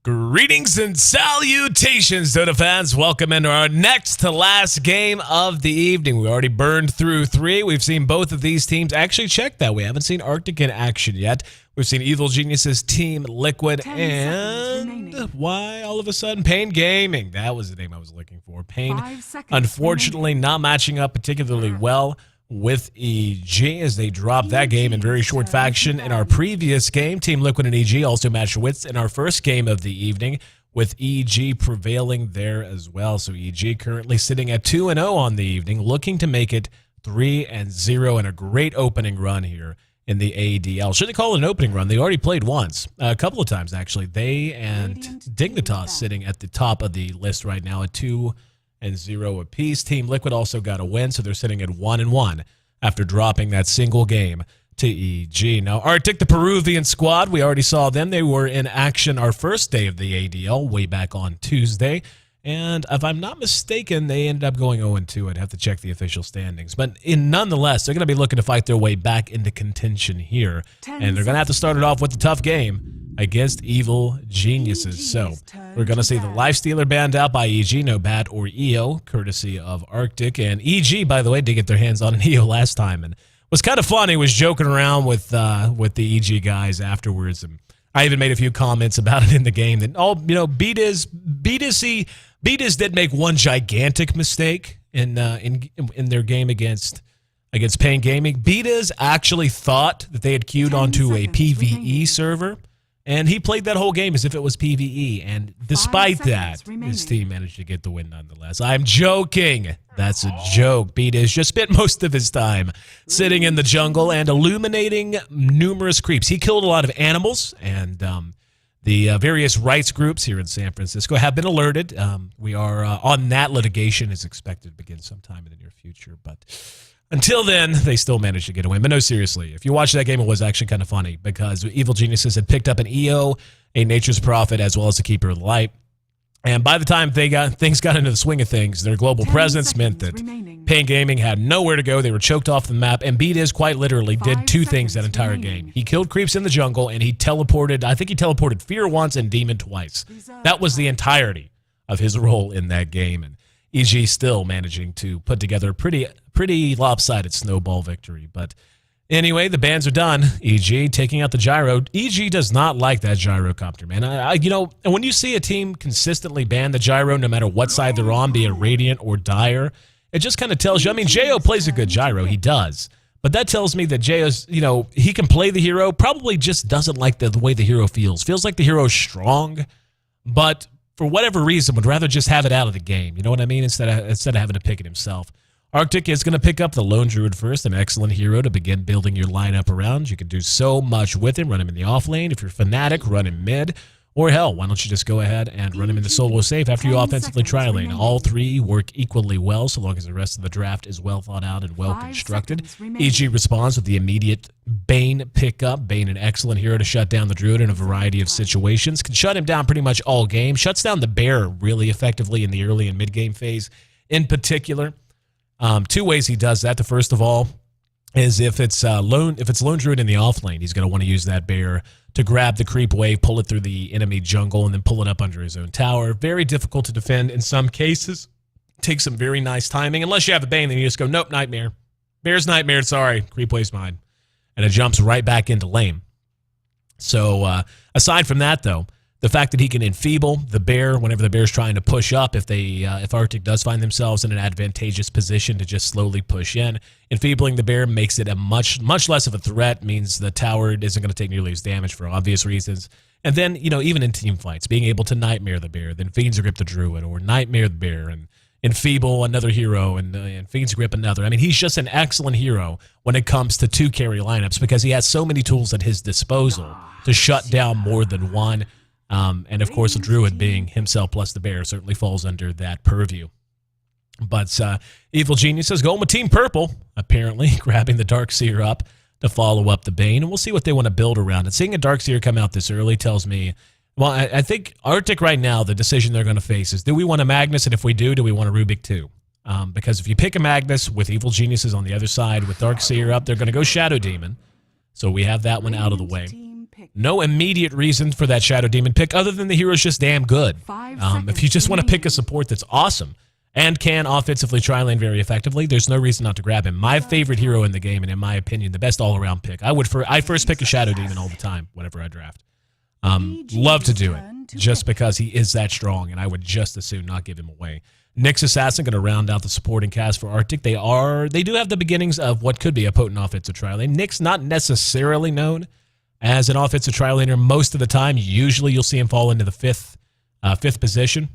Greetings and salutations, Dota fans. Welcome into our next to last game of the evening. We already burned through 3. We've seen both of these teams actually check that. We haven't seen Artyk in action yet. We've seen Evil Genius's Team Liquid and why all of a sudden Pain Gaming. That was the name I was looking for. Pain, unfortunately, not matching up particularly well with EG as they dropped that game in very short fashion in our previous game. Team Liquid and EG also matched wits in our first game of the evening, with EG prevailing there as well. So EG currently sitting at 2-0 on the evening, looking to make it 3-0 in a great opening run here in the ADL. Should they call it an opening run? They already played once, a couple of times actually. They and Dignitas sitting at the top of the list right now at 2-0 apiece. Team Liquid also got a win, so they're sitting at 1-1 after dropping that single game to EG. Now, Artyk, the Peruvian squad, we already saw them. They were in action our first day of the ADL way back on Tuesday. And if I'm not mistaken, they ended up going 0-2. I'd have to check the official standings. But nonetheless, they're going to be looking to fight their way back into contention here. And they're going to have to start it off with a tough game against Evil Geniuses. So we're going to see the Lifestealer banned out by EG, no Bat or EO, courtesy of Artyk. And EG, by the way, did get their hands on an EO last time. And was kind of fun. He was joking around with the EG guys afterwards. And I even made a few comments about it in the game that, Beatus did make one gigantic mistake in their game against Pain Gaming. Beatus actually thought that they had queued onto a PvE server, and he played that whole game as if it was PvE. And despite that, his team managed to get the win nonetheless. I'm joking. That's a joke. Beatus just spent most of his time sitting in the jungle and illuminating numerous creeps. He killed a lot of animals, and the various rights groups here in San Francisco have been alerted. We are on that. Litigation is expected to begin sometime in the near future. But until then, they still managed to get a win. But no, seriously, if you watch that game, it was actually kind of funny because Evil Geniuses had picked up an EO, a Nature's Prophet, as well as a Keeper of the Light. And by the time things got into the swing of things, their global presence meant that Pain Gaming had nowhere to go. They were choked off the map, and Beatus quite literally did 2 things that entire game. He killed creeps in the jungle, and he teleported, I think he teleported Fear once and Demon twice. That was the entirety of his role in that game, and EG still managing to put together a pretty lopsided snowball victory. But anyway, the bans are done. EG taking out the gyro. EG does not like that gyrocopter, man. And when you see a team consistently ban the gyro, no matter what side they're on, be it Radiant or Dire, it just kind of tells you. I mean, Jo plays a good gyro. He does. But that tells me that Jo's, he can play the hero, probably just doesn't like the way the hero feels. Feels like the hero's strong, but for whatever reason would rather just have it out of the game. You know what I mean? Instead of having to pick it himself. Artyk is going to pick up the Lone Druid first, an excellent hero to begin building your lineup around. You can do so much with him. Run him in the off lane. If you're Fnatic, run him mid. Or hell, why don't you just go ahead and run him in the solo safe after you offensively tri-lane. All 3 work equally well so long as the rest of the draft is well thought out and well constructed. EG responds with the immediate Bane pickup. Bane, an excellent hero to shut down the Druid in a variety of situations. Can shut him down pretty much all game. Shuts down the Bear really effectively in the early and mid-game phase in particular. 2 ways he does that. The first of all is if it's Lone Druid in the off lane, he's going to want to use that Bear to grab the creep wave, pull it through the enemy jungle, and then pull it up under his own tower. Very difficult to defend in some cases. Takes some very nice timing. Unless you have a Bane, then you just go, nope, Nightmare. Bear's Nightmare, sorry. Creep wave's mine. And it jumps right back into lane. So aside from that, though, the fact that he can enfeeble the Bear whenever the Bear's trying to push up, if Artyk does find themselves in an advantageous position to just slowly push in, enfeebling the Bear makes it a much less of a threat, means the tower isn't going to take nearly as damage for obvious reasons. And then, even in team fights, being able to Nightmare the Bear, then Fiend's Grip the Druid, or Nightmare the Bear, and enfeeble another hero, and Fiend's Grip another. I mean, he's just an excellent hero when it comes to 2 carry lineups because he has so many tools at his disposal to shut down more than one. And of course, the Druid being himself plus the Bear certainly falls under that purview. But Evil Geniuses going with Team Purple, apparently, grabbing the Darkseer up to follow up the Bane. And we'll see what they want to build around. And seeing a Darkseer come out this early tells me, well, I think Artyk right now, the decision they're going to face is, do we want a Magnus? And if we do we want a Rubik too? Because if you pick a Magnus with Evil Geniuses on the other side with Darkseer up, they're going to go Shadow Demon. So we have that one out of the way. No immediate reason for that Shadow Demon pick other than the hero's just damn good. If you just want to pick a support that's awesome and can offensively tri-lane very effectively, there's no reason not to grab him. My favorite hero in the game, and in my opinion, the best all-around pick. I first pick a Shadow Demon all the time whenever I draft. Love to do it just because he is that strong, and I would just as soon not give him away. Nyx Assassin going to round out the supporting cast for Artyk. They do have the beginnings of what could be a potent offensive tri-lane. Nyx not necessarily known as an offensive tri-laner most of the time. Usually you'll see him fall into the fifth position,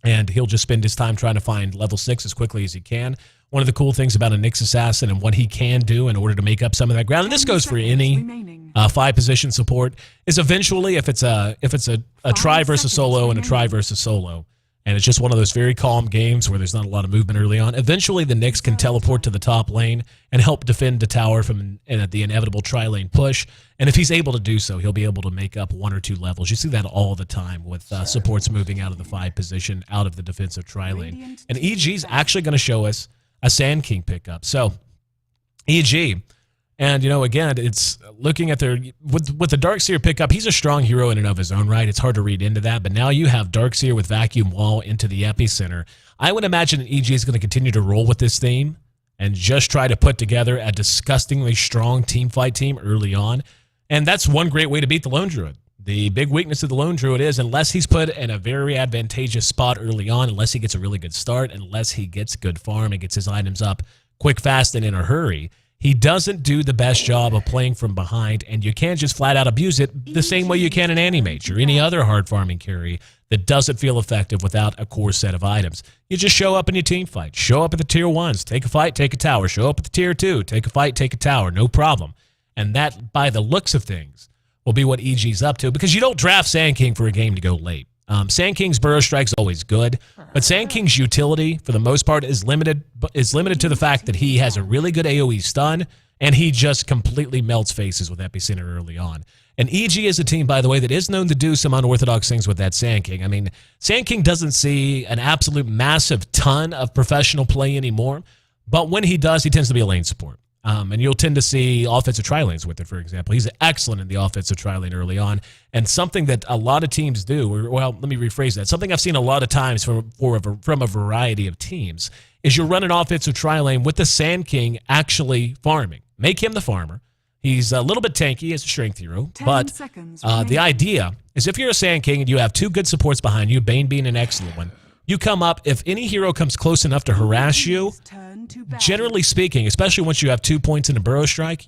and he'll just spend his time trying to find level 6 as quickly as he can. One of the cool things about a Nyx Assassin and what he can do in order to make up some of that ground, and this goes for any 5-position support, is eventually if it's a try versus solo and a try versus solo, and it's just one of those very calm games where there's not a lot of movement early on, eventually the Nyx can teleport to the top lane and help defend the tower from the inevitable tri-lane push. And if he's able to do so, he'll be able to make up 1 or 2 levels. You see that all the time with supports moving out of the 5 position, out of the defensive tri-lane. And EG's actually going to show us a Sand King pickup. So, EG, and, again, it's looking at with the Darkseer pickup, he's a strong hero in and of his own right. It's hard to read into that, but now you have Darkseer with Vacuum Wall into the epicenter. I would imagine that EG is going to continue to roll with this theme and just try to put together a disgustingly strong team fight team early on. And that's one great way to beat the Lone Druid. The big weakness of the Lone Druid is unless he's put in a very advantageous spot early on, unless he gets a really good start, unless he gets good farm and gets his items up quick, fast, and in a hurry, he doesn't do the best job of playing from behind, and you can't just flat out abuse it the same way you can an Animage or any other hard farming carry that doesn't feel effective without a core set of items. You just show up in your team fight. Show up at the tier 1s, take a fight, take a tower. Show up at the tier 2, take a fight, take a tower. No problem. And that, by the looks of things, will be what EG's up to, because you don't draft Sand King for a game to go late. Sand King's Burrow Strike's always good, but Sand King's utility, for the most part, is limited to the fact that he has a really good AoE stun, and he just completely melts faces with Epicenter early on. And EG is a team, by the way, that is known to do some unorthodox things with that Sand King. I mean, Sand King doesn't see an absolute massive ton of professional play anymore, but when he does, he tends to be a lane support. And you'll tend to see offensive tri-lanes with it, for example. He's excellent in the offensive tri-lane early on. And something that a lot of teams do, or, well, let me rephrase that. Something I've seen a lot of times from a variety of teams is you'll run an offensive tri-lane with the Sand King actually farming. Make him the farmer. He's a little bit tanky as a strength hero, but the idea is if you're a Sand King and you have 2 good supports behind you, Bane being an excellent one, you come up, if any hero comes close enough to harass you, generally speaking, especially once you have 2 points in a Burrow Strike,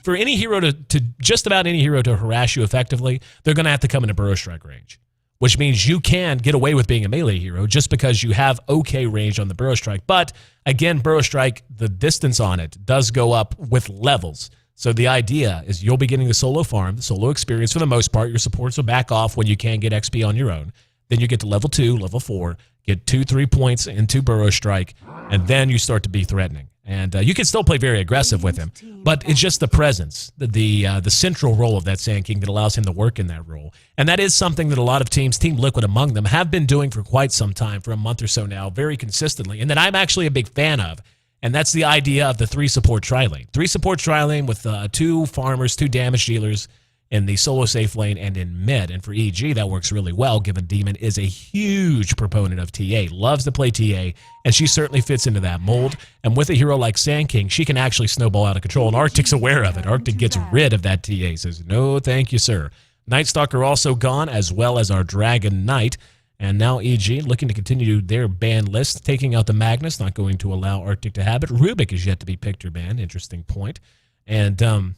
for any hero to just about any hero to harass you effectively, they're going to have to come in a Burrow Strike range, which means you can get away with being a melee hero just because you have okay range on the Burrow Strike. But again, Burrow Strike, the distance on it does go up with levels. So the idea is you'll be getting the solo farm, the solo experience for the most part. Your supports will back off when you can get XP on your own. Then you get to level 2, level 4, get 2-3 points into Burrow Strike, and then you start to be threatening. And you can still play very aggressive with him, but it's just the presence, the central role of that Sand King that allows him to work in that role. And that is something that a lot of teams, Team Liquid among them, have been doing for quite some time, for a month or so now, very consistently, and that I'm actually a big fan of. And that's the idea of the 3-support tri-lane. 3-support tri-lane with 2 farmers, 2 damage dealers, in the solo safe lane and in mid. And for EG, that works really well, given Demon is a huge proponent of TA, loves to play TA, and she certainly fits into that mold. And with a hero like Sand King, she can actually snowball out of control, and Artyk's aware of it. Artyk gets rid of that TA, says, no, thank you, sir. Night Stalker also gone, as well as our Dragon Knight. And now EG looking to continue their ban list, taking out the Magnus, not going to allow Artyk to have it. Rubik is yet to be picked or banned, interesting point. And,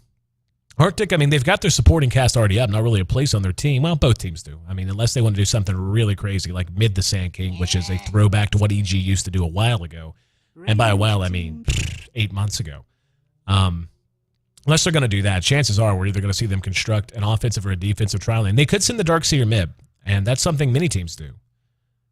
Artyk, I mean, they've got their supporting cast already up, not really a place on their team. Well, both teams do. I mean, unless they want to do something really crazy like mid the Sand King, which is a throwback to what EG used to do a while ago. And by a while, I mean 8 months ago. Unless they're going to do that, chances are we're either going to see them construct an offensive or a defensive trial lane. They could send the Darkseer mid, and that's something many teams do.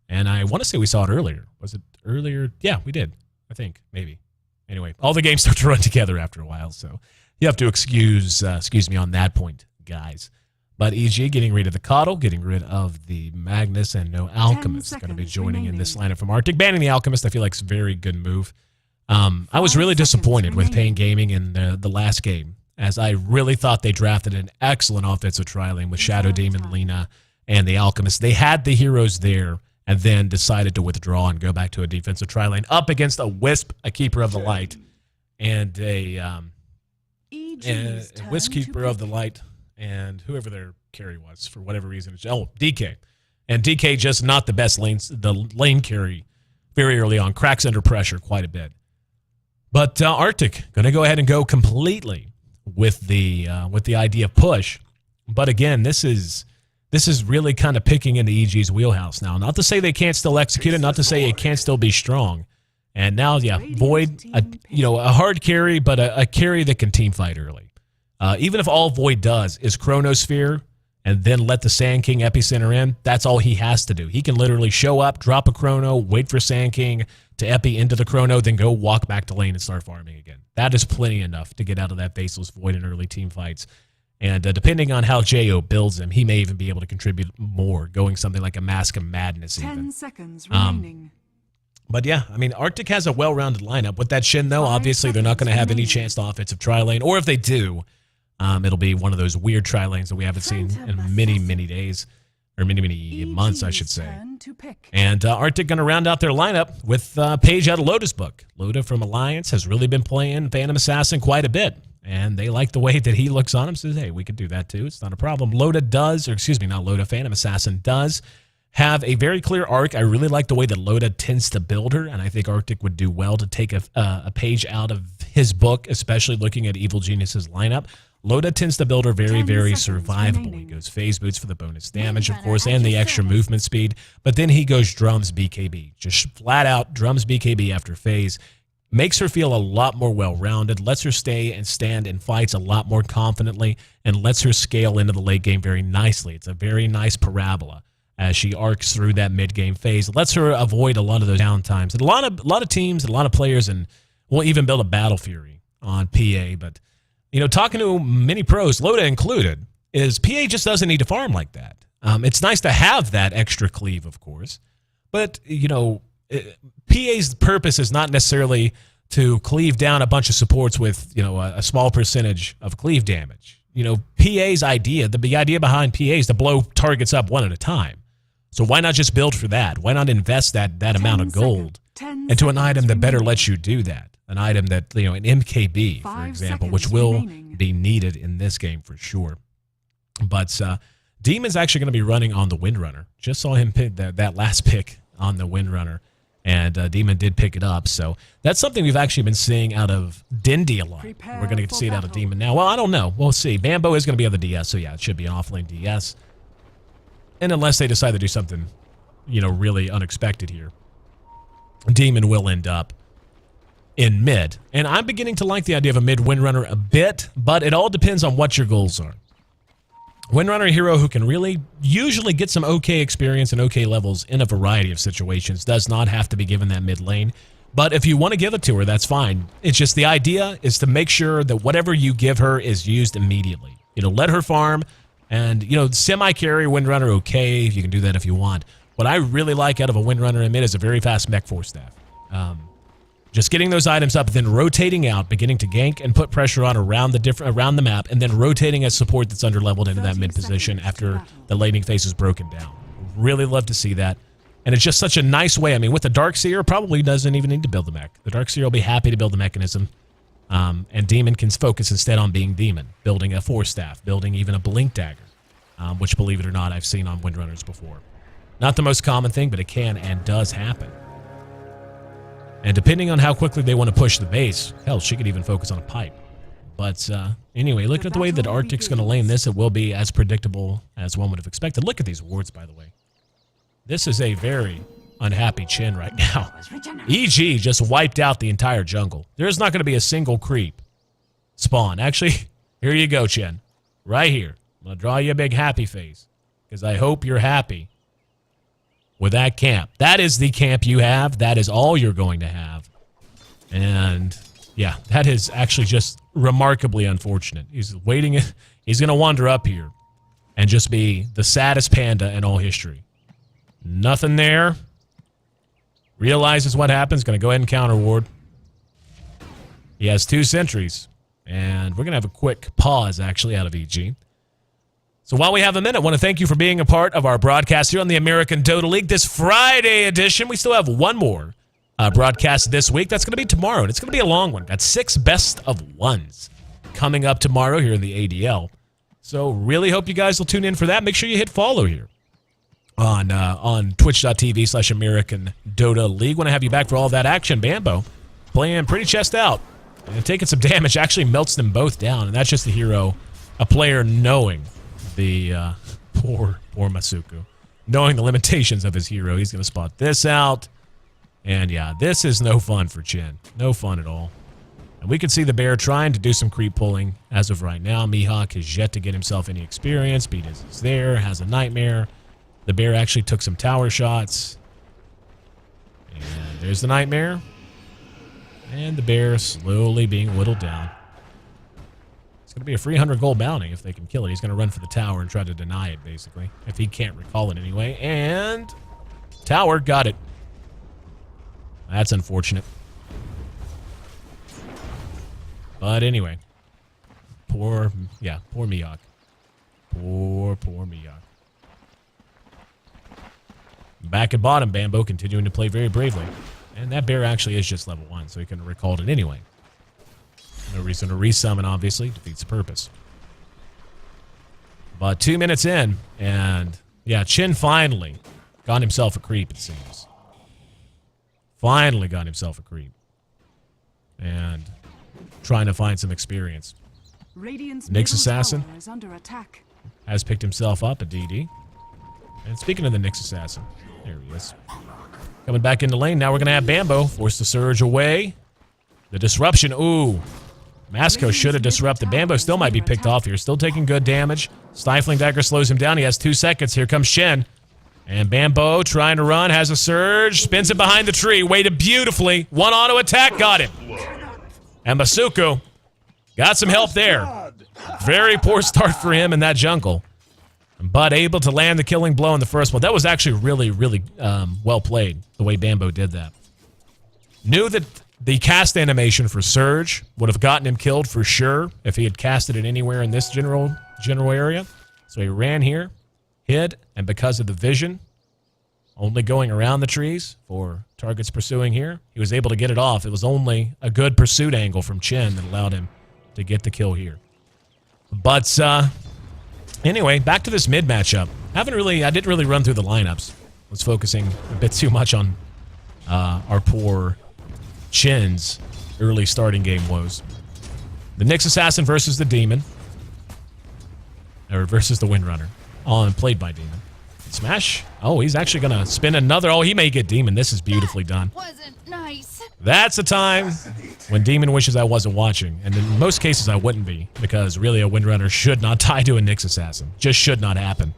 And I want to say we saw it earlier. Was it earlier? Yeah, we did. I think, maybe. Anyway, all the games start to run together after a while, so you have to excuse me on that point, guys. But EG getting rid of the Coddle, getting rid of the Magnus, and no Alchemist. Going to be joining in this lineup from Artyk. Banning the Alchemist, I feel like, is a very good move. I was really disappointed with Pain Gaming in the last game as I really thought they drafted an excellent offensive tri-lane with Shadow Demon, Lina, and the Alchemist. They had the heroes there and then decided to withdraw and go back to a defensive tri-lane up against a Wisp, a Keeper of the Light, and a Wisp Keeper of the Light, and whoever their carry was for whatever reason. Oh, DK. And DK just not the best the lane carry very early on. Cracks under pressure quite a bit. But Artyk going to go ahead and go completely with the idea of push. But again, this is really kind of picking into EG's wheelhouse now. Not to say they can't still execute it, not to say it can't still be strong. And now, yeah, Void, a hard carry, but a carry that can team fight early. Even if all Void does is Chronosphere and then let the Sand King Epicenter in, that's all he has to do. He can literally show up, drop a Chrono, wait for Sand King to Epi into the Chrono, then go walk back to lane and start farming again. That is plenty enough to get out of that Faceless Void in early team fights. And depending on how Jo builds him, he may even be able to contribute more, going something like a Mask of Madness even. 10 seconds remaining. But yeah, I mean, Artyk has a well-rounded lineup. With that Shin, though, obviously they're not going to have any chance to offensive tri-lane. Or if they do, it'll be one of those weird tri-lanes that we haven't seen in many, many days. Or many months, I should say. And Artyk going to round out their lineup with Paige out of Loda's book. Loda from Alliance has really been playing Phantom Assassin quite a bit. And they like the way that he looks on him. Says, hey, we could do that too. It's not a problem. Phantom Assassin does have a very clear arc. I really like the way that Loda tends to build her. And I think Artyk would do well to take a page out of his book, especially looking at Evil Genius's lineup. Loda tends to build her very, very survivable. He goes phase boots for the bonus damage, of course, and the extra movement speed. But then he goes drums BKB. Just flat out drums BKB after phase. Makes her feel a lot more well-rounded, lets her stay and stand in fights a lot more confidently, and lets her scale into the late game very nicely. It's a very nice parabola as she arcs through that mid-game phase. It lets her avoid a lot of those downtimes. And a lot of teams, and a lot of players, and will even build a Battle Fury on PA. But, talking to many pros, Loda included, is PA just doesn't need to farm like that. It's nice to have that extra cleave, of course. But, PA's purpose is not necessarily to cleave down a bunch of supports with, a small percentage of cleave damage. PA's idea, the idea behind PA is to blow targets up one at a time. So why not just build for that? Why not invest that amount of gold into an item that better lets you do that? An item that, an MKB, for example, which will be needed in this game for sure. But Demon's actually going to be running on the Windrunner. Just saw him pick that last pick on the Windrunner. And Demon did pick it up. So that's something we've actually been seeing out of Dindy a lot. We're going to get to see it out of Demon now. Well, I don't know. We'll see. Bambo is going to be on the DS. So, yeah, it should be an offlane DS. And unless they decide to do something, really unexpected here, Demon will end up in mid. And I'm beginning to like the idea of a mid Windrunner a bit, but it all depends on what your goals are. Windrunner hero who can really usually get some okay experience and okay levels in a variety of situations, does not have to be given that mid lane. But if you want to give it to her, that's fine. It's just the idea is to make sure that whatever you give her is used immediately. Let her farm and, semi-carry Windrunner, okay, you can do that if you want. What I really like out of a Windrunner in mid is a very fast mech force staff. Just getting those items up, then rotating out, beginning to gank and put pressure on around the map, and then rotating as support that's underleveled into that mid position after the laning phase is broken down. Really love to see that. And it's just such a nice way. I mean, with the Darkseer, probably doesn't even need to build the mech. The Darkseer will be happy to build the mechanism. And Demon can focus instead on being Demon, building a force staff, building even a blink dagger, which, believe it or not, I've seen on Windrunners before. Not the most common thing, but it can and does happen. And depending on how quickly they want to push the base, hell, she could even focus on a pipe. But anyway, looking at the way that Artyk's going to lane this, it will be as predictable as one would have expected. Look at these wards, by the way. This is a very unhappy Chen right now. EG just wiped out the entire jungle. There's not going to be a single creep spawn. Actually, here you go, Chen. Right here. I'm going to draw you a big happy face because I hope you're happy with that camp. That is the camp you have. That is all you're going to have. And yeah, that is actually just remarkably unfortunate. He's waiting. He's going to wander up here and just be the saddest panda in all history. Nothing there. Realizes what happens. Going to go ahead and counter ward. He has 2 sentries. And we're going to have a quick pause, actually, out of EG. So while we have a minute, I want to thank you for being a part of our broadcast here on the American Dota League. This Friday edition, we still have one more broadcast this week. That's going to be tomorrow, and it's going to be a long one. Got 6 best of ones coming up tomorrow here in the ADL. So really hope you guys will tune in for that. Make sure you hit follow here on twitch.tv/American Dota League. Want to have you back for all that action. Bambo playing pretty chest out and taking some damage. Actually melts them both down, and that's just the hero, a player knowing the poor Masuku, knowing the limitations of his hero. He's going to spot this out. And yeah, this is no fun for Chin. No fun at all. And we can see the bear trying to do some creep pulling as of right now. Mihawk has yet to get himself any experience. Beatus is there, has a nightmare. The bear actually took some tower shots. And there's the nightmare. And the bear slowly being whittled down. It's going to be a 300 gold bounty if they can kill it. He's going to run for the tower and try to deny it, basically. If he can't recall it anyway. And tower, got it. That's unfortunate. But anyway. Poor Mihawk. Poor Mihawk. Back at bottom, Bambo continuing to play very bravely. And that bear actually is just level 1, so he couldn't have recalled it anyway. No reason to resummon, obviously. Defeats the purpose. But 2 minutes in, and yeah, Chin finally got himself a creep, it seems. Finally got himself a creep. And trying to find some experience. Nyx Assassin is under attack. has picked himself up a DD. And speaking of the Nyx Assassin, there he is. Coming back into lane. Now we're going to have Bambo force the surge away. The disruption. Ooh. Masco should have disrupted. Bambo still might be picked off here. Still taking good damage. Stifling Dagger slows him down. He has 2 seconds. Here comes Shen. And Bambo trying to run. Has a surge. Spins it behind the tree. Waited beautifully. One auto attack. Got it. And Masuku got some help there. Very poor start for him in that jungle. But able to land the killing blow in the first one. That was actually really, really well played, the way Bambo did that. Knew that the cast animation for Surge would have gotten him killed for sure if he had casted it anywhere in this general area. So he ran here, hid, and because of the vision, only going around the trees for targets pursuing here, he was able to get it off. It was only a good pursuit angle from Chin that allowed him to get the kill here. But, anyway, back to this mid matchup. I didn't really run through the lineups. Was focusing a bit too much on our poor Chin's early starting game woes. The Nyx Assassin versus the Demon. Or versus the Windrunner. Played by Demon. Smash. Oh, he's actually going to spin another. Oh, he may get Demon. This is beautifully done. Wasn't nice. That's a time when Demon wishes I wasn't watching. And in most cases, I wouldn't be. Because really, a Windrunner should not tie to a Nyx Assassin. Just should not happen.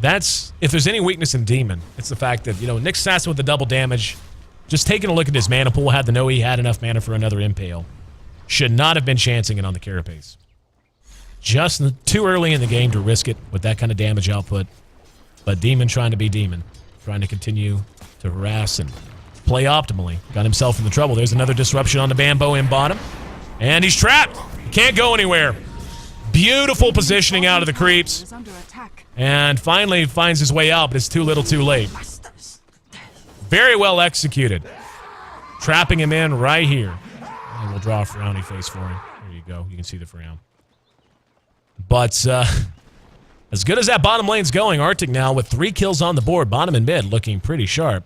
If there's any weakness in Demon, it's the fact that, Nyx Assassin with the double damage, just taking a look at his mana pool, had to know he had enough mana for another Impale. Should not have been chancing it on the Carapace. Just too early in the game to risk it with that kind of damage output. But Demon trying to be Demon. Trying to continue to harass and play optimally. Got himself into trouble. There's another disruption on the Bambo in bottom. And he's trapped. He can't go anywhere. Beautiful positioning out of the creeps. And finally finds his way out, but it's too little too late. Very well executed. Trapping him in right here. And we'll draw a frowny face for him. There you go. You can see the frown. But as good as that bottom lane's going, Artyk now with 3 kills on the board, bottom and mid looking pretty sharp.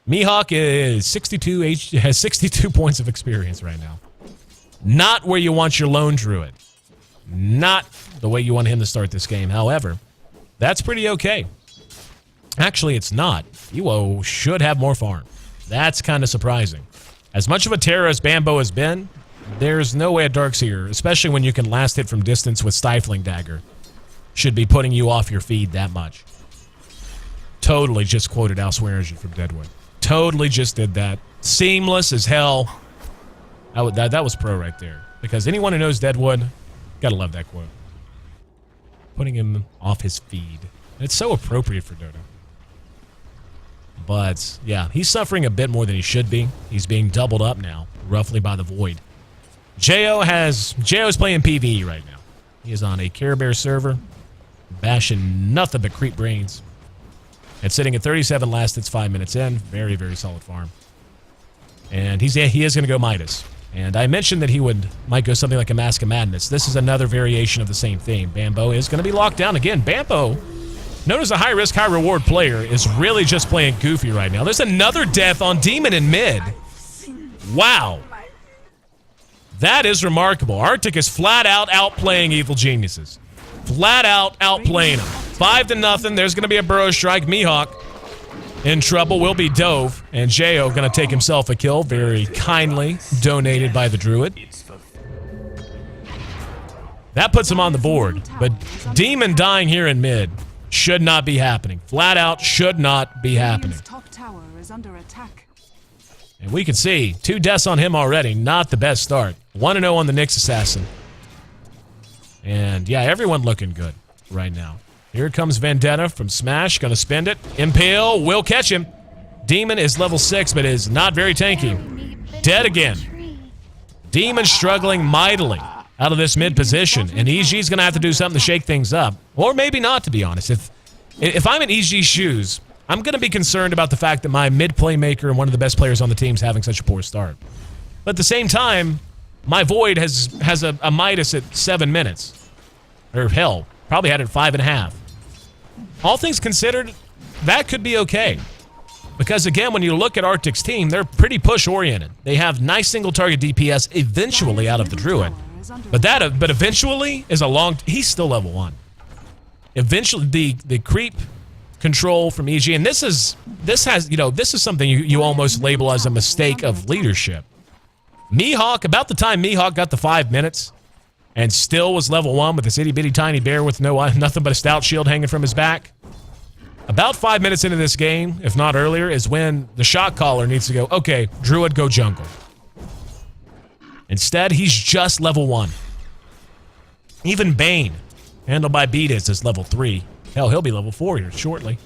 Mihawk has 62 points of experience right now. Not where you want your lone druid. Not the way you want him to start this game. However, that's pretty okay. Actually, it's not. Ewo should have more farm. That's kind of surprising. As much of a terror as Bambo has been, there's no way a Darkseer, especially when you can last hit from distance with Stifling Dagger, should be putting you off your feed that much. Totally just quoted Al Swearingen from Deadwood. Totally just did that. Seamless as hell. That was pro right there. Because anyone who knows Deadwood, gotta love that quote. Putting him off his feed. It's so appropriate for Dota. But, yeah, he's suffering a bit more than he should be. He's being doubled up now, roughly by the Void. Jo's playing PvE right now. He is on a Care Bear server, bashing nothing but creep brains. And sitting at 37 last hits 5 minutes in. Very, very solid farm. And he is going to go Midas. And I mentioned that he might go something like a Mask of Madness. This is another variation of the same theme. Bambo is going to be locked down again. Bambo, known as a high-risk, high-reward player, is really just playing goofy right now. There's another death on Demon in mid. Wow. That is remarkable. Artyk is flat out outplaying Evil Geniuses. Flat out outplaying them. 5-0. There's going to be a burrow strike. Mihawk in trouble will be Dove. And Jo going to take himself a kill. Very kindly donated by the Druid. That puts him on the board. But Demon dying here in mid should not be happening. Flat out should not be happening. Top tower is under attack. And we can see 2 deaths on him already. Not the best start. 1-0 on the Nyx Assassin. And yeah, everyone looking good right now. Here comes Vendetta from Smash. Gonna spend it. Impale will catch him. Demon is level 6, but is not very tanky. Dead again. Demon struggling mightily out of this mid position. And EG's gonna have to do something to shake things up. Or maybe not, to be honest. If I'm in EG's shoes, I'm going to be concerned about the fact that my mid playmaker and one of the best players on the team is having such a poor start. But at the same time, my Void has a Midas at 7 minutes. Or hell, probably had it 5.5. All things considered, that could be okay. Because again, when you look at Artyk's team, they're pretty push-oriented. They have nice single-target DPS eventually out of the Druid. But eventually is a long... He's still level 1. Eventually, the creep control from EG, and this is something you almost label as a mistake of leadership. Mihawk, about the time Mihawk got the 5 minutes and still was level 1 with this itty-bitty tiny bear with nothing but a stout shield hanging from his back. About 5 minutes into this game, if not earlier, is when the shot caller needs to go, okay, Druid, go jungle. Instead, he's just level 1. Even Bane, handled by Beatus, is level 3. Hell, he'll be level 4 here shortly.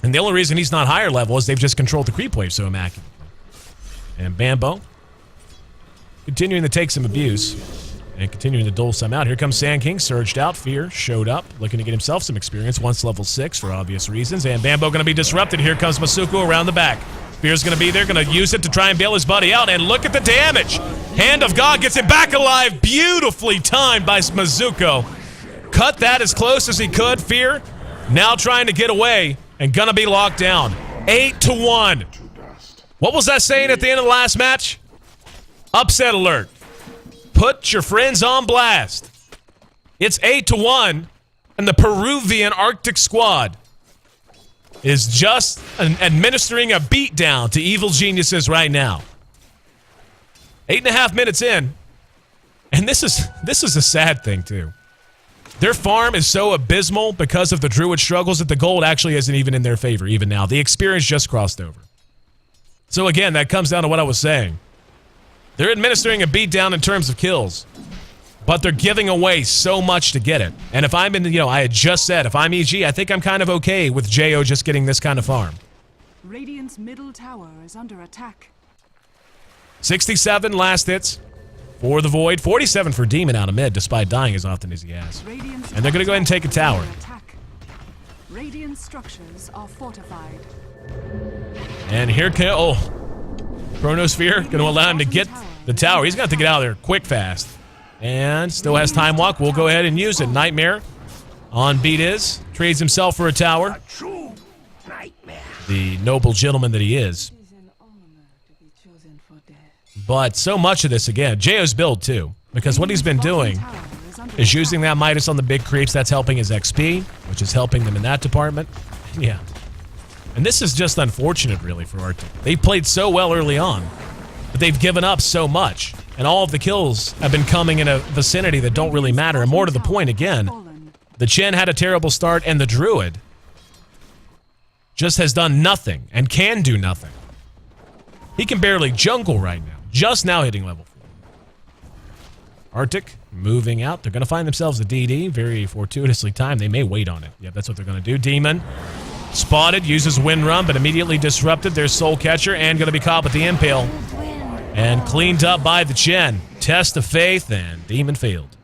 And the only reason he's not higher level is they've just controlled the creep wave so immaculately. And Bambo continuing to take some abuse and continuing to dole some out. Here comes Sand King, surged out. Fear showed up, looking to get himself some experience. Once level 6 for obvious reasons. And Bambo going to be disrupted. Here comes Masuko around the back. Fear's going to be there, going to use it to try and bail his buddy out. And look at the damage. Hand of God gets him back alive. Beautifully timed by Mazuko. Cut that as close as he could. Fear now trying to get away and gonna be locked down. 8-1. What was that saying at the end of the last match? Upset alert. Put your friends on blast. It's 8-1, and the Peruvian Arctic squad is just administering a beatdown to Evil Geniuses right now. 8.5 minutes in, and this is a sad thing too. Their farm is so abysmal because of the Druid struggles that the gold actually isn't even in their favor even now. The experience just crossed over. So again, that comes down to what I was saying. They're administering a beatdown in terms of kills, but they're giving away so much to get it. And if I'm in, I had just said, if I'm EG, I think I'm kind of okay with Jo just getting this kind of farm. Radiant's middle tower is under attack. 67 last hits for the Void. 47 for Demon out of mid, despite dying as often as he has. And they're going to go ahead and take a tower. Radiant structures are fortified. And here Chronosphere going to allow him to get the tower. He's going to have to get out of there quick, fast. And still has time walk. We'll go ahead and use it. Nightmare on beat is. Trades himself for a tower. The noble gentleman that he is. But so much of this, again, Jo's build too. Because what he's been doing is using that Midas on the big creeps. That's helping his XP, which is helping them in that department. Yeah. And this is just unfortunate, really, for Artyk. They played so well early on, but they've given up so much. And all of the kills have been coming in a vicinity that don't really matter. And more to the point, again, the Chen had a terrible start, and the Druid just has done nothing and can do nothing. He can barely jungle right now. Just now hitting level 4. Artyk moving out. They're going to find themselves a DD. Very fortuitously timed. They may wait on it. Yeah, that's what they're going to do. Demon spotted. Uses Wind Run, but immediately disrupted. There's Soul Catcher and going to be caught with the Impale. And cleaned up by the Chen. test of faith, and Demon failed.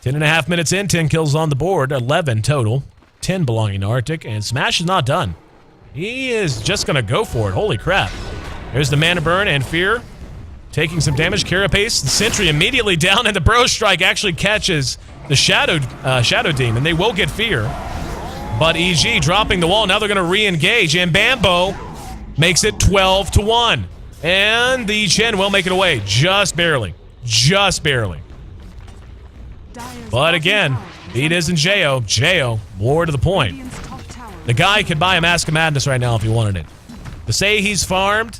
10.5 minutes in, 10 kills on the board, 11 total, 10 belonging to Artyk, and Smash is not done. He is just going to go for it. Holy crap. There's the Mana Burn and Fear. Taking some damage. Carapace, the Sentry immediately down, and the Bro Strike actually catches the Shadow Demon. They will get Fear. But EG dropping the wall. Now they're going to re-engage, and Bambo makes it 12-1. And the Chen will make it away. Just barely. Just barely. But again, Vitas and Jo, more to the point. The guy could buy a Mask of Madness right now if he wanted it. To say he's farmed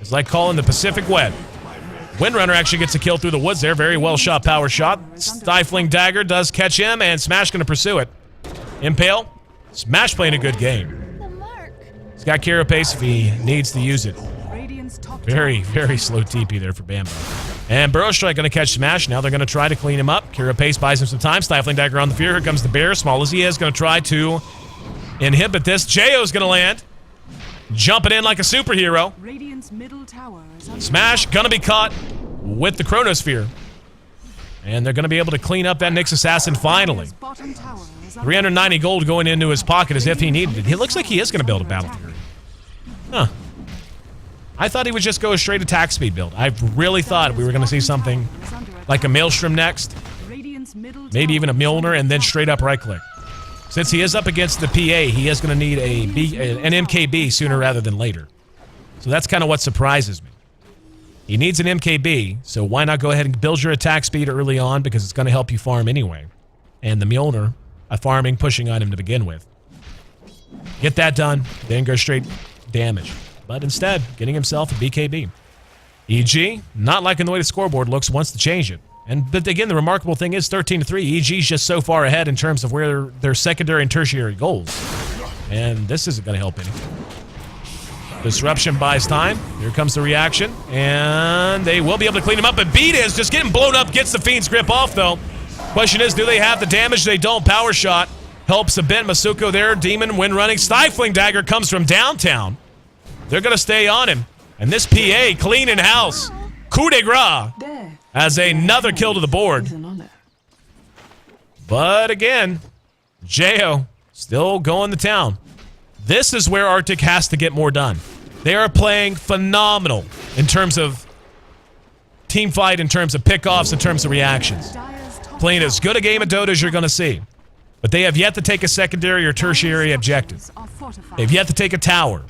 is like calling the Pacific wet. Windrunner actually gets a kill through the woods there. Very well shot power shot. Stifling Dagger does catch him, and Smash going to pursue it. Impale. Smash playing a good game. He's got Carapace if he needs to use it. Very, very slow TP there for Bambo. And Burrow Strike going to catch Smash. Now they're going to try to clean him up. Carapace buys him some time. Stifling Dagger on the Fear. Here comes the Bear. Small as he is, going to try to inhibit this. Jo's going to land. Jumping in like a superhero. Smash going to be caught with the Chronosphere. And they're going to be able to clean up that Nyx Assassin finally. 390 gold going into his pocket as if he needed it. It looks like he is going to build a Battle Fury. Huh. I thought he would just go a straight attack speed build. I really thought we were going to see something like a Maelstrom next. Maybe even a Mjolnir and then straight up right click. Since he is up against the PA, he is going to need an MKB sooner rather than later. So that's kind of what surprises me. He needs an MKB, so why not go ahead and build your attack speed early on because it's going to help you farm anyway. And the Mjolnir, a farming, pushing item to begin with. Get that done, then go straight damage. But instead, getting himself a BKB. EG, not liking the way the scoreboard looks, wants to change it. But again, the remarkable thing is 13-3. EG's just so far ahead in terms of where their secondary and tertiary goals. And this isn't going to help any. Disruption buys time. Here comes the reaction. And they will be able to clean him up. But Beat is just getting blown up, gets the Fiend's grip off, though. Question is, do they have the damage? They don't. Power shot helps a bit. Masuko there. Demon wind running. Stifling Dagger comes from downtown. They're going to stay on him. And this PA cleaning house. Coup de grace as another kill to the board. But again, Jo still going to town. This is where Artyk has to get more done. They are playing phenomenal in terms of team fight, in terms of pickoffs, in terms of reactions. Playing as good a game of Dota as you're going to see. But they have yet to take a secondary or tertiary objective. They've yet to take a tower.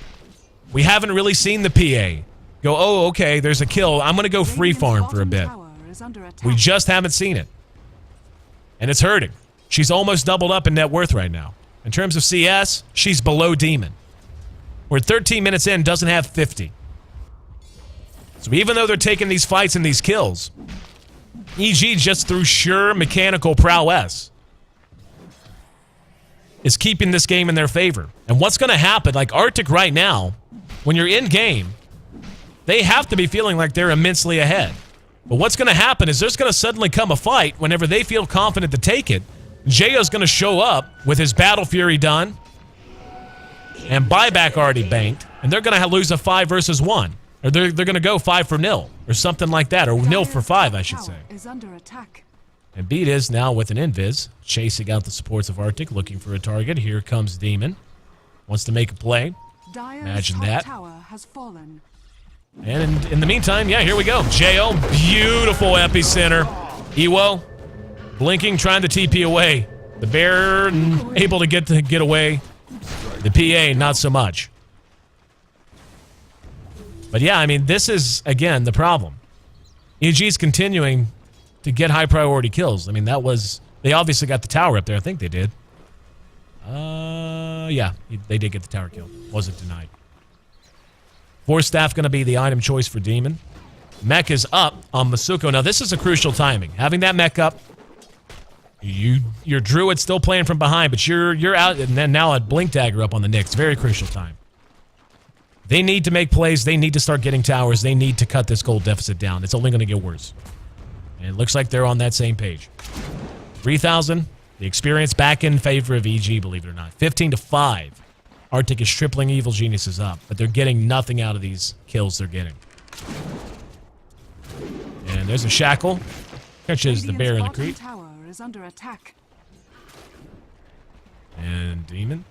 We haven't really seen the PA go, oh, okay, there's a kill. I'm going to go free farm for a bit. We just haven't seen it. And it's hurting. She's almost doubled up in net worth right now. In terms of CS, she's below Demon. We're 13 minutes in, doesn't have 50. So even though they're taking these fights and these kills, EG just through sure mechanical prowess is keeping this game in their favor. And what's going to happen, like Artyk right now, when you're in game, they have to be feeling like they're immensely ahead. But what's going to happen is there's going to suddenly come a fight whenever they feel confident to take it. Jayo's going to show up with his Battle Fury done and buyback already banked, and they're going to lose a 5 versus 1. Or they're going to go 5-0 or something like that, or 0-5, I should say. And Beat is now with an invis, chasing out the supports of Artyk, looking for a target. Here comes Demon. Wants to make a play. Imagine that. And in the meantime, yeah, here we go. Jo, beautiful epicenter. Ewo, blinking, trying to TP away. The Bear able to get away. The PA, not so much. But yeah, I mean, this is, again, the problem. EG's continuing to get high priority kills. I mean, that was, they obviously got the tower up there. I think they did. Yeah, they did get the tower kill. Wasn't denied. Force Staff going to be the item choice for Demon. Mech is up on Masuko. Now, this is a crucial timing. Having that mech up, your Druid still playing from behind, but you're out, and then now a Blink Dagger up on the Nyx. Very crucial time. They need to make plays. They need to start getting towers. They need to cut this gold deficit down. It's only going to get worse. And it looks like they're on that same page. 3,000. The experience back in favor of EG, believe it or not. 15-5. Artyk is tripling Evil Geniuses up, but they're getting nothing out of these kills they're getting. And there's a shackle. Catches the bear in the Radiant's creep. bottom tower is under attack. And Demon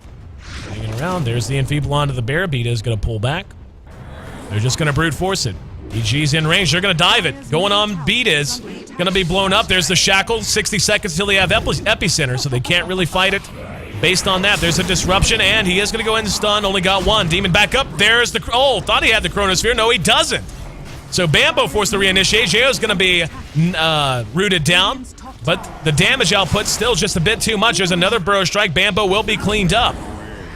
hanging around. There's the enfeeble onto the bear. Beta's going to pull back. They're just going to brute force it. EG's in range. They're going to dive it. Going on Beta's. Going to be blown up. There's the shackle. 60 seconds till they have epicenter, so they can't really fight it. Based on that, there's a disruption, and he is going to go in stun. Only got one. Demon back up. There's the... Oh, thought he had the chronosphere. No, he doesn't. So Bambo forced the reinitiate. Jao's going to be rooted down, but the damage output still just a bit too much. There's another burrow strike. Bambo will be cleaned up.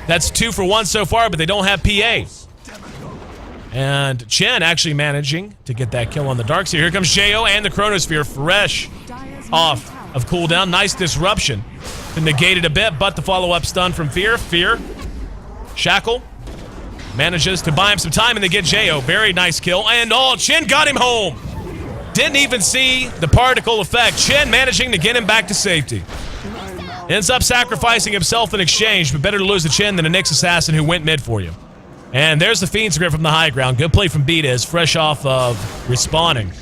That's 2 for 1 so far, but they don't have PA. And Chen actually managing to get that kill on the dark side. Here comes Jao and the chronosphere fresh off of cooldown. Nice disruption to negate it a bit, but the follow-up stun from Fear. Fear. Shackle. Manages to buy him some time, and they get Jao. Very nice kill. And Chen got him home. Didn't even see the particle effect. Chen managing to get him back to safety. Ends up sacrificing himself in exchange, but better to lose to Chen than a Nyx assassin who went mid for you. And there's the Fiend's Grip from the high ground. Good play from Beta, is fresh off of respawning.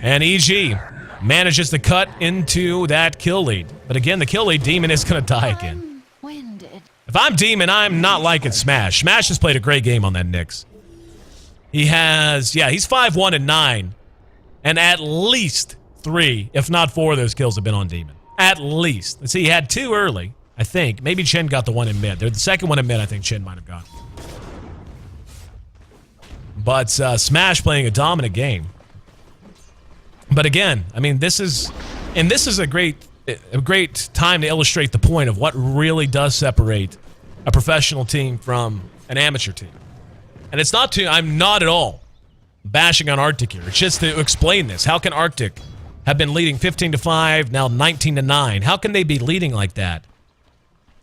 And EG manages to cut into that kill lead. But again, the kill lead, Demon is going to die again. If I'm Demon, I'm not liking Smash. Smash has played a great game on that Nyx. He has, he's 5-1 and 9. And at least 3, if not 4 of those kills have been on Demon. At least. Let's see, he had 2 early, I think. Maybe Chen got the one in mid. The second one in mid, I think Chen might have got. But Smash playing a dominant game. But again, I mean, this is a great time to illustrate the point of what really does separate a professional team from an amateur team. And it's not I'm not at all bashing on Artyk here. It's just to explain this. How can Artyk have been leading 15-5, now 19-9? How can they be leading like that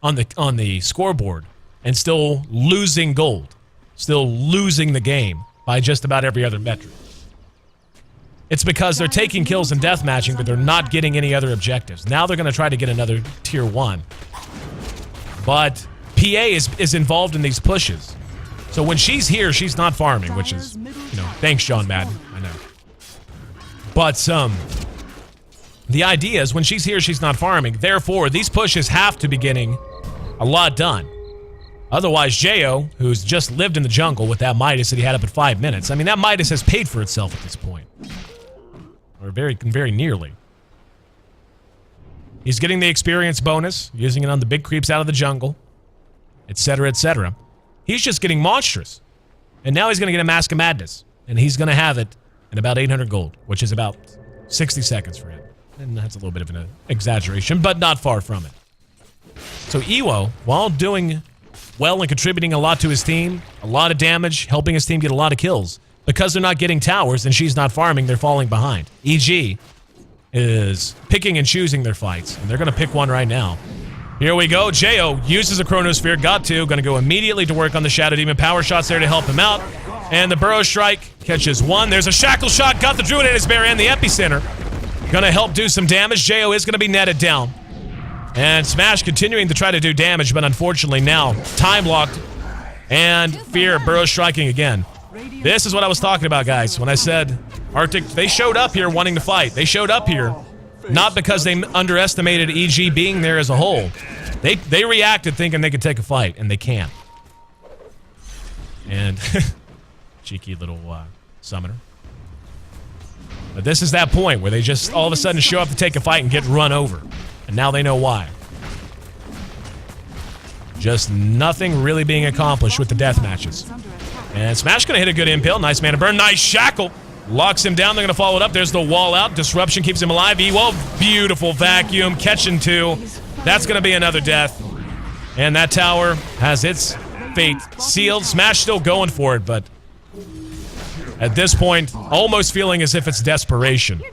on the scoreboard and still losing gold? Still losing the game by just about every other metric? It's because they're taking kills in deathmatching, but they're not getting any other objectives. Now they're going to try to get another tier 1. But PA is involved in these pushes. So when she's here, she's not farming, which is, thanks, John Madden. I know. But the idea is when she's here, she's not farming. Therefore, these pushes have to be getting a lot done. Otherwise, Jao, who's just lived in the jungle with that Midas that he had up at 5 minutes, I mean, that Midas has paid for itself at this point. Or very, very nearly. He's getting the experience bonus, using it on the big creeps out of the jungle, etc., etc. He's just getting monstrous. And now he's going to get a Mask of Madness. And he's going to have it in about 800 gold, which is about 60 seconds for him. And that's a little bit of an exaggeration, but not far from it. So Iwo, while doing well and contributing a lot to his team, a lot of damage, helping his team get a lot of kills, because they're not getting towers and she's not farming, they're falling behind. EG is picking and choosing their fights, and they're going to pick one right now. Here we go. Jao uses a chronosphere, got 2, going to go immediately to work on the Shadow Demon. Power shots there to help him out. And the Burrow Strike catches 1. There's a Shackle Shot, got the Druid and his bear and the epicenter. Going to help do some damage. Jao is going to be netted down. And Smash continuing to try to do damage, but unfortunately now time locked. And Fear Burrow striking again. This is what I was talking about, guys, when I said Artyk, they showed up here wanting to fight. They showed up here not because they underestimated EG being there as a whole. They reacted thinking they could take a fight, and they can't. And cheeky little summoner. But this is that point where they just all of a sudden show up to take a fight and get run over. And now they know why. Just nothing really being accomplished with the death matches. And Smash gonna hit a good impale. Nice mana burn. Nice shackle. Locks him down. They're gonna follow it up. There's the wall out. Disruption keeps him alive. Ewell, beautiful vacuum. Catching 2. That's gonna be another death. And that tower has its fate sealed. Smash still going for it, but at this point, almost feeling as if it's desperation.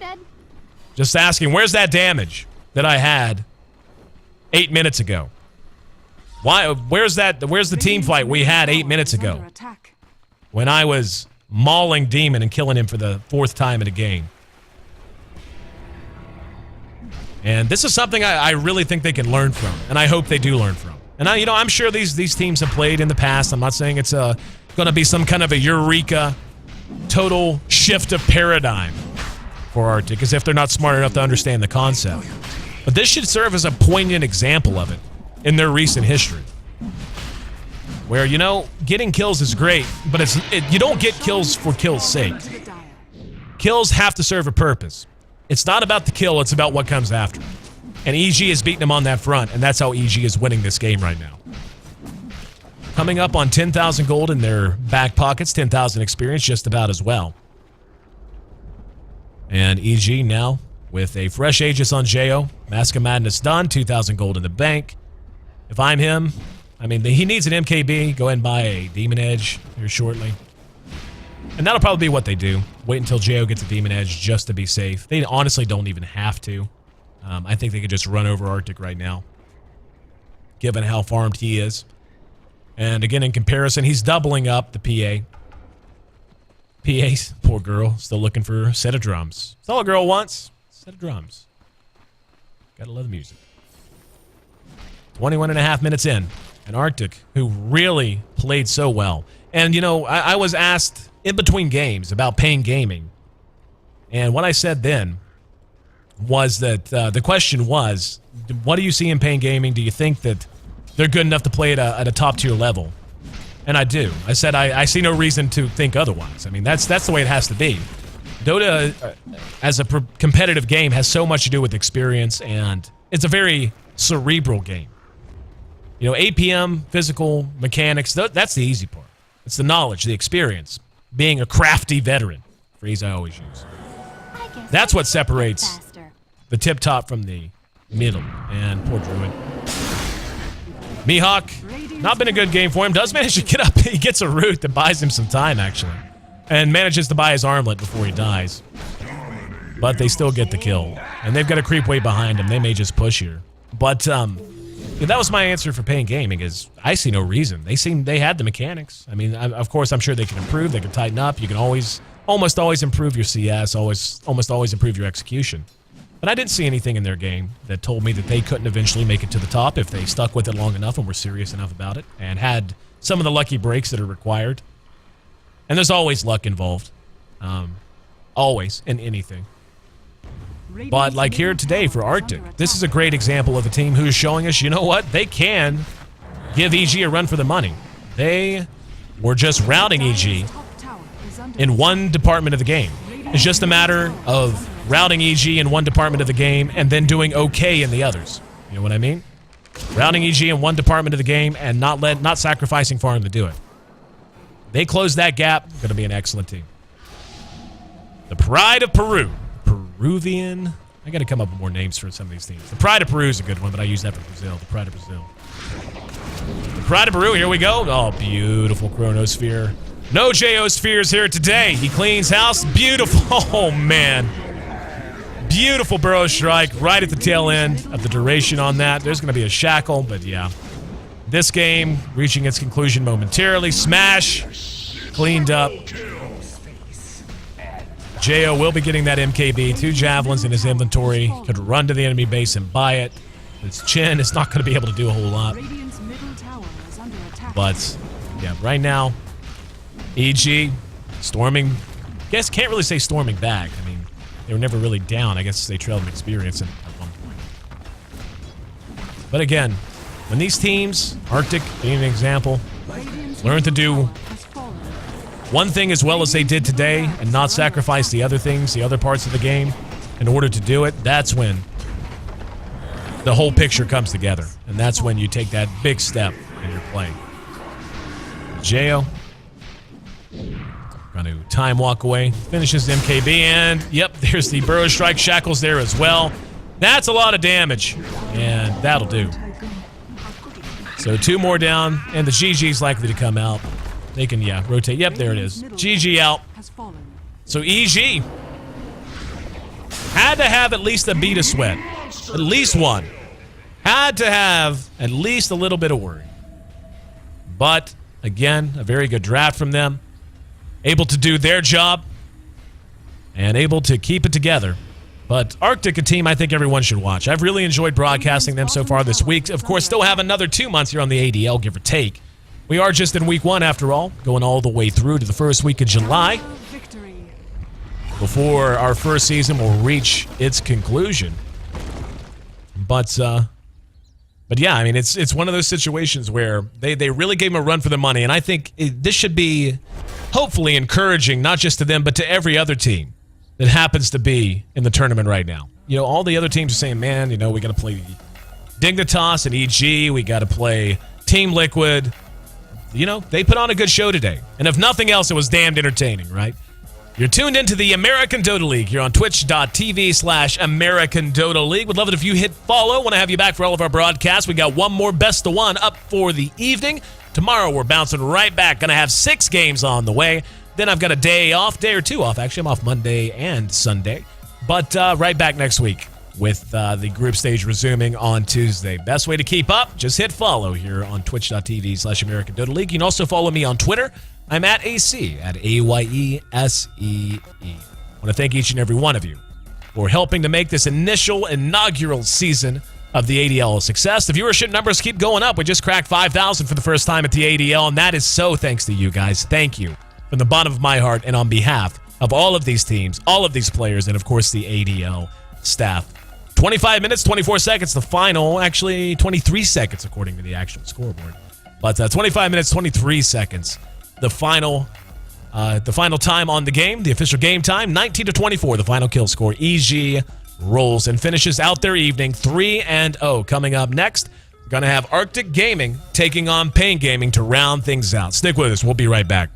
Just asking, where's that damage that I had 8 minutes ago? Why? Where's the team fight we had 8 minutes ago? When I was mauling Demon and killing him for the 4th time in a game. And this is something I really think they can learn from, and I hope they do learn from. And I'm sure these teams have played in the past. I'm not saying it's going to be some kind of a eureka, total shift of paradigm. for Artyk, as if they're not smart enough to understand the concept. But this should serve as a poignant example of it in their recent history. Where, you know, getting kills is great, but you don't get kills for kill's sake. Kills have to serve a purpose. It's not about the kill, it's about what comes after. And EG is beating them on that front, and that's how EG is winning this game right now. Coming up on 10,000 gold in their back pockets, 10,000 experience just about as well. And EG now with a fresh Aegis on Jo. Mask of Madness done, 2,000 gold in the bank. If I'm him, I mean, he needs an MKB. Go ahead and buy a Demon Edge here shortly. And that'll probably be what they do. Wait until Jo gets a Demon Edge just to be safe. They honestly don't even have to. I think they could just run over Artyk right now, given how farmed he is. And again, in comparison, he's doubling up the PA. PA, poor girl, still looking for a set of drums. That's all a girl wants. A set of drums. Gotta love the music. 21 and a half minutes in. And Artyk, who really played so well. And, you know, I was asked in between games about Pain Gaming. And what I said then was that the question was, what do you see in Pain Gaming? Do you think that they're good enough to play at a top-tier level? And I do. I said I see no reason to think otherwise. I mean, that's the way it has to be. Dota, as a competitive game, has so much to do with experience, and it's a very cerebral game. You know, APM, physical, mechanics, that's the easy part. It's the knowledge, the experience. Being a crafty veteran. Phrase I always use. That's what separates the tip-top from the middle. And poor Druid. Mihawk, not been a good game for him. Does manage to get up. He gets a root that buys him some time, actually. And manages to buy his armlet before he dies. But they still get the kill. And they've got a creep way behind him. They may just push here. But, yeah, that was my answer for Pain Gaming, is I see no reason. They had the mechanics. I mean, of course, I'm sure they can improve. They can tighten up. You can almost always improve your CS, almost always improve your execution. But I didn't see anything in their game that told me that they couldn't eventually make it to the top if they stuck with it long enough and were serious enough about it and had some of the lucky breaks that are required. And there's always luck involved. Always, in anything. But like here today for Artyk, this is a great example of a team who's showing us, you know what? They can give EG a run for the money. They were just routing EG in one department of the game. It's just a matter of routing EG in one department of the game and then doing okay in the others. You know what I mean? Routing EG in one department of the game and not sacrificing farm to do it. They close that gap, going to be an excellent team. The Pride of Peru. Peruvian. I got to come up with more names for some of these teams. The Pride of Peru is a good one, but I use that for Brazil. The Pride of Brazil. The Pride of Peru, here we go. Oh, beautiful Chronosphere. No Geospheres here today. He cleans house. Beautiful. Oh, man. Beautiful Burrow Strike right at the tail end of the duration on that. There's going to be a shackle, but yeah. This game reaching its conclusion momentarily. Smash. Cleaned up. Jo will be getting that MKB. 2 javelins in his inventory. Could run to the enemy base and buy it. Its chin is not going to be able to do a whole lot. But, yeah, right now, EG storming. Guess can't really say storming back. I mean, they were never really down. I guess they trailed in experience at one point. But again, when these teams, Artyk being an example, learn to do one thing as well as they did today and not sacrifice the other things, the other parts of the game in order to do it, that's when the whole picture comes together. And that's when you take that big step in your play. Jo, trying to time walk away, finishes MKB, and yep, there's the Burrow Strike shackles there as well. That's a lot of damage, and that'll do. So 2 more down, and the GG's likely to come out. They can, yeah, rotate. Yep, there it is. GG out. So EG had to have at least a beat of sweat. At least one. Had to have at least a little bit of worry. But, again, a very good draft from them. Able to do their job. And able to keep it together. But Artyk, a team I think everyone should watch. I've really enjoyed broadcasting them so far this week. Of course, still have another 2 months here on the ADL, give or take. We are just in week 1 after all, going all the way through to the first week of July. before our first season will reach its conclusion. But yeah, I mean, it's one of those situations where they really gave him a run for the money, and I think this should be hopefully encouraging, not just to them, but to every other team that happens to be in the tournament right now. You know, all the other teams are saying, man, you know, we got to play Dignitas and EG, we got to play Team Liquid. You know, they put on a good show today. And if nothing else, it was damned entertaining, right? You're tuned into the American Dota League here on twitch.tv/American Dota League. Would love it if you hit follow. Want to have you back for all of our broadcasts. We got one more best of one up for the evening. Tomorrow, we're bouncing right back. Going to have 6 games on the way. Then I've got a day or 2 off. Actually, I'm off Monday and Sunday. But right back next week with the group stage resuming on Tuesday. Best way to keep up, just hit follow here on twitch.tv/American Dota League. You can also follow me on Twitter. I'm at AC, at AYESEE. I want to thank each and every one of you for helping to make this inaugural season of the ADL a success. The viewership numbers keep going up. We just cracked 5,000 for the first time at the ADL, and that is so thanks to you guys. Thank you from the bottom of my heart and on behalf of all of these teams, all of these players, and of course the ADL staff. 25 minutes, 24 seconds, the final, actually 23 seconds according to the actual scoreboard. But 25 minutes, 23 seconds. The final time on the game, the official game time, 19-24, the final kill score. EG rolls and finishes out their evening 3-0. Coming up next, we're going to have Artyk Gaming taking on Pain Gaming to round things out. Stick with us. We'll be right back.